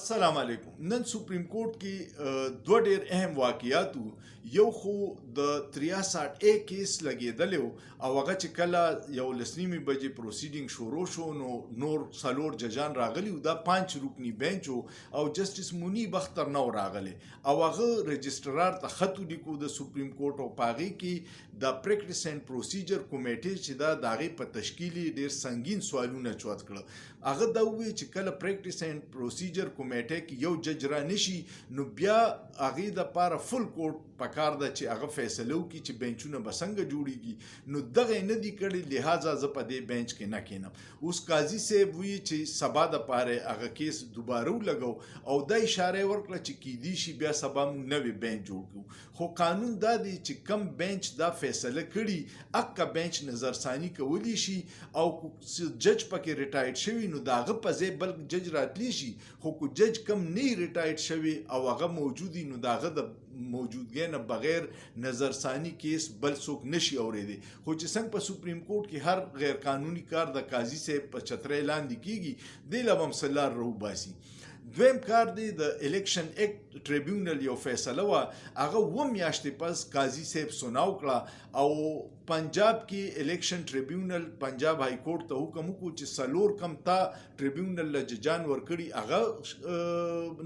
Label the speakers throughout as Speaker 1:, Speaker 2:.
Speaker 1: السلام علیکم. نن سپریم کورټ کې دوه ډېر اهم واقعیات وو. یو خو د 63A کیس لګېدلی و او هغه چې کله 11 بجې پروسیډینګ شروع شو نو نور څلور ججان راغلي وو. دا 5 رکني بینچ و او جسټس منیب اختر نه و راغلی او هغه رجسټرار ته خط ولیکو د سپریم کورټ او په هغې کې د پریکټس اینډ پروسیجر کمیټې چې دا د هغې په تشکیل یې ډېر سنګین سوالونه چوت کړه. هغه دا وویل چې کله پریکټس اینډ پروسیجر کمیټه کې یو جج را نشي نو بیا هغې دپاره فل کورټ پکار ده چې هغه فیصله وکړي چې بینچونه به څنګه جوړیږي. نو دغه یې نه دي کړي، لہذا زه په دې بینچ کې نه کینم. اوس قاضي صاحب وایي چې سبا دپاره هغه کیس دوباره ولګو او دا اشاره ورکړه چې کیدی شي بیا سبا موږ نوی بینچ جوړ کړو. خو قانون دا دی چې کم بینچ دا فیصله کړي اکه بینچ نظرثاني کولی شي او جج پکې ریټایرډ شوي نو د هغه په ځای بل جج راتلی شي. خو که جج کم نه ریټایرډ شوي او هغه موجودي نو د هغه د موجودګۍ نه بغیر نظرثاني کیس بل څوک نشي اورېدی. خو چې څنګه په سپریم کورټ کې هر غیر قانوني کار د قاضي صاحب په چترۍ لاندې کیږي دې له به هم څه لار راوباسي. دویم کار دی د الیکشن ایکټ ټریبیونل یو فیصله وه، هغه 2 میاشتې پس قاضي صاحب سنا وکړه او پنجاب کې الیکشن ټریبیونل پنجاب های کورټ ته حکم وکړو چې 4 کم تا ټریبیونل له ججان ورکړي هغه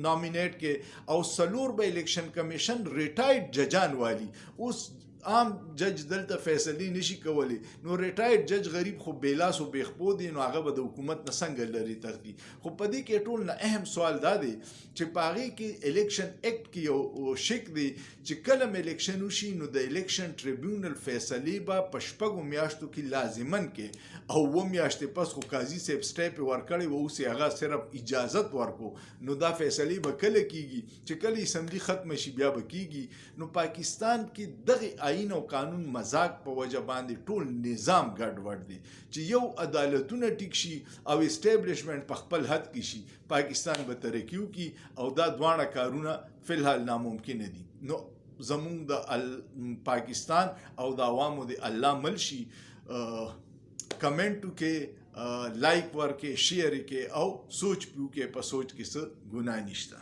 Speaker 1: نامینیټ کې او 4 به الیکشن کمیشن ریټایرډ ججان والی. اوس عام جج دلته فیصلې نشي کولی نو ریټایرډ جج غریب خو بیلاس او بیخپو دی نو هغه به د حکومت نه څنګه لرې تختی. خو په دې کې ټول نه اهم سوال دا دی چې په هغې کې الیکشن ایکټ کې یو شک دی چې کله م الیکشن وشي نو د الیکشن ټریبیونل فیصلې به په 6 میاشتو کې لازمن کې او 2 میاشتې پس خو قاضي صاحب سټیپ یې ورکړی و، اوس یې هغه صرف اجازت ورکو نو دا فیصلې به کله کیږي چې کله اسمبلی ختمه شي بیا به کیږي. نو پاکستان کې دغه آئین او قانون مذاق په وجه باندې ټول نظام ګډوډ دی چې یو عدالتونه ټیک شي او اسټیبلیشمنټ په خپل حد کې شي پاکستان به ترقي وکړي او دا دواړه کارونه فی الحال ناممکنه دي. نو زمونږ د پاکستان او د عوامو د الله مل شي. کمنټ وکړئ، لایک ورکړئ، شیر وکړئ او سوچ پیو کې په سوچ کې څه ګناه نشته.